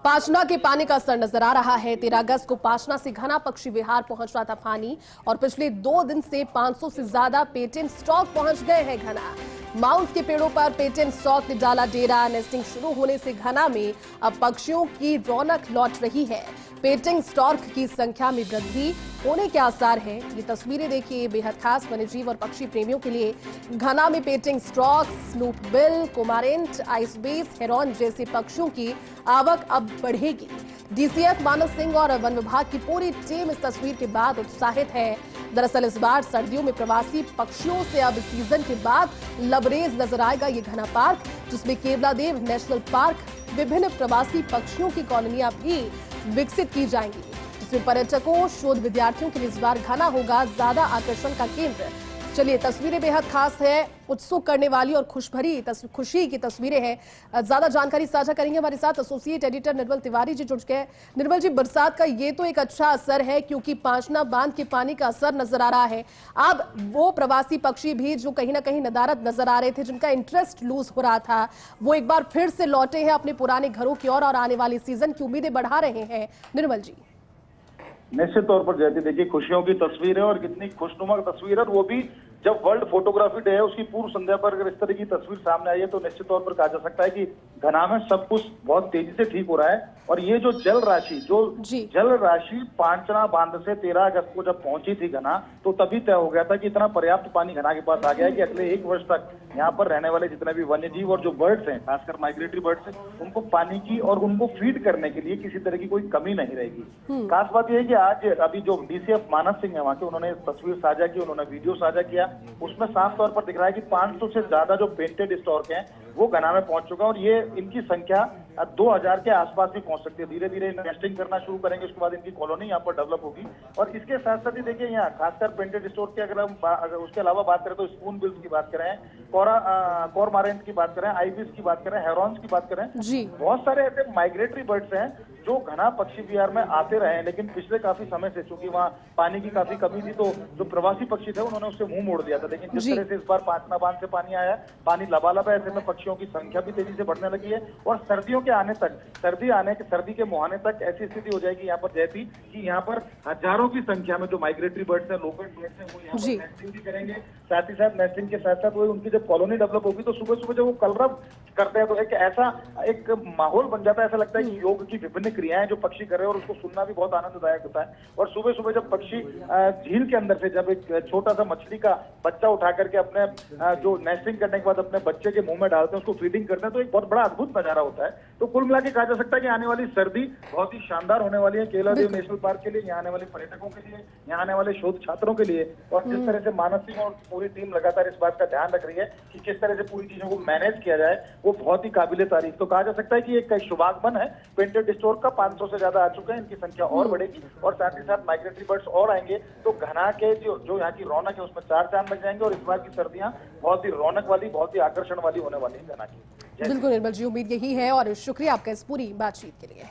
पाचना के पानी का असर नजर आ रहा है। 13 अगस्त को पाचना से घना पक्षी विहार पहुंच रहा था पानी और पिछले 2 दिन से 500 से ज्यादा पेटेंट स्टॉक पहुंच गए हैं घना। माउंट के पेड़ों पर पेटेंट स्टॉक ने डाला डेरा। नेस्टिंग शुरू होने से घना में अब पक्षियों की रौनक लौट रही है। पेटिंग स्टॉक की संख्या में वृद्धि होने के आसार हैं। ये तस्वीरें देखिए, बेहद खास वन्यजीव और पक्षी प्रेमियों के लिए। घना में पेटिंग स्टॉक, स्नूपबिल, कोमारेंट, आइसबेस, हेरॉन जैसे पक्षियों की आवक अब बढ़ेगी। डीसीएफ मानस सिंह और वन विभाग की पूरी टीम इस तस्वीर के बाद उत्साहित है। दरअसल इस बार सर्दियों में प्रवासी पक्षियों से अब सीजन के बाद लबरेज नजर आएगा ये घना पार्क, जिसमें केवलादेव नेशनल पार्क, विभिन्न प्रवासी पक्षियों की कॉलोनियां भी विकसित की जाएंगी, जिसमें पर्यटकों, शोध विद्यार्थियों के लिए इस बार घना होगा ज्यादा आकर्षण का केंद्र। चलिए, तस्वीरें बेहद खास है, उत्सुक करने वाली और खुशी की तस्वीरें हैं। ज्यादा जानकारी साझा करेंगे हमारे साथ एसोसिएट एडिटर निर्मल तिवारी जी जुड़ गए। निर्मल जी, बरसात का ये तो एक अच्छा असर है क्योंकि पांचना बांध के पानी का असर नजर आ रहा है। अब वो प्रवासी पक्षी भी जो कहीं ना कहीं नदारद नजर आ रहे थे, जिनका इंटरेस्ट लूज हो रहा था, वो एक बार फिर से लौटे हैं अपने पुराने घरों की ओर और आने वाले सीजन की उम्मीदें बढ़ा रहे हैं। निर्मल जी, निश्चित तौर पर जयती, देखिए खुशियों की तस्वीर है और कितनी खुशनुमा तस्वीर है, वो भी जब वर्ल्ड फोटोग्राफी डे है उसकी पूर्व संध्या पर अगर इस तरह की तस्वीर सामने आई है तो निश्चित तौर पर कहा जा सकता है कि घना में सब कुछ बहुत तेजी से ठीक हो रहा है। और ये जो जल राशि पांचना बांध से 13 अगस्त को जब पहुंची थी घना, तो तभी तय हो गया था कि इतना पर्याप्त पानी घना के पास आ गया है कि अगले 1 वर्ष तक यहाँ पर रहने वाले जितने भी वन्य जीव और जो बर्ड्स हैं, खासकर माइग्रेटरी बर्ड्स हैं, उनको पानी की और उनको फीड करने के लिए किसी तरह की कोई कमी नहीं रहेगी। खास बात यह है कि आज अभी जो डीसीएफ मानस सिंह है वहाँ के, उन्होंने तस्वीर साझा की, उन्होंने वीडियो साझा किया, उसमें साफ तौर पर दिख रहा है कि 500 से ज्यादा जो पेंटेड स्टॉक हैं वो घना में पहुंच चुका है और ये इनकी संख्या 2000 के आसपास भी पहुंच सकती है। धीरे धीरे नेस्टिंग करना शुरू करेंगे, उसके बाद इनकी कॉलोनी यहाँ पर डेवलप होगी। और इसके साथ साथ ही देखिए यहाँ खासकर पेंटेड स्टोर की अगर उसके अलावा बात करें तो स्पून बिल्स की बात करें, कॉरमारेंट की बात करें, आइबिस की बात करें, हेरॉन्स की बात करें, बहुत सारे ऐसे माइग्रेटरी बर्ड्स हैं जो घना पक्षी विहार में आते रहे हैं, लेकिन पिछले काफी समय से चूंकि वहाँ पानी की काफी कमी थी तो जो प्रवासी पक्षी थे उन्होंने उससे मुंह मोड़ दिया था। लेकिन जिस तरह से इस बार पांचना बांध से पानी आया, पानी लबालब है, ऐसे में पक्षियों की संख्या भी तेजी से बढ़ने लगी है। और सर्दियों के आने तक, सर्दी के मुहाने तक ऐसी स्थिति हो जाएगी यहाँ पर जयती कि यहाँ पर हजारों की संख्या में जो माइग्रेटरी बर्ड्स है, लोकल बर्ड्स है, वो यहाँ पर नेस्टिंग भी करेंगे। साथ ही साथ नेस्टिंग के साथ साथ वो उनकी जब कॉलोनी डेवलप होगी तो सुबह सुबह जब वो कलरव करते हैं तो एक माहौल बन जाता है। ऐसा लगता है कि योग की विभिन्न क्रियाएं जो पक्षी कर रहे हैं और उसको सुनना भी बहुत आनंददायक होता है। और सुबह सुबह जब पक्षी झील के अंदर से जब एक छोटा सा मछली का बच्चा उठा करके अपने जो नेस्टिंग करने के बाद अपने बच्चे के मुंह में डालते हैं, उसको फीडिंग करते हैं, तो एक बहुत बड़ा अद्भुत नजारा होता है। तो कुल मिला के कहा जा सकता है कि आने वाली सर्दी बहुत ही शानदार होने वाली है केवलादेव नेशनल पार्क के लिए, यहाँ आने वाले पर्यटकों के लिए, यहाँ आने वाले शोध छात्रों के लिए। और जिस तरह से मानस सिंह और पूरी टीम लगातार इस बात का ध्यान रख रही है कि किस तरह से पूरी चीजों को मैनेज किया जाए, वो बहुत ही काबिले तारीफ। तो कहा जा सकता है कि एक शुभागमन है पेंटेड स्टोर का। 500 से ज्यादा आ चुके हैं, इनकी संख्या और बढ़ेगी और साथ ही साथ माइग्रेटरी बर्ड्स और आएंगे तो घना के जो यहाँ की रौनक है उसमें 4 चांद लग जाएंगे और इस बार की सर्दियां बहुत ही रौनक वाली, बहुत ही आकर्षण वाली होने वाली है घना की। बिल्कुल निर्मल जी, उम्मीद यही है और शुक्रिया आपका इस पूरी बातचीत के लिए।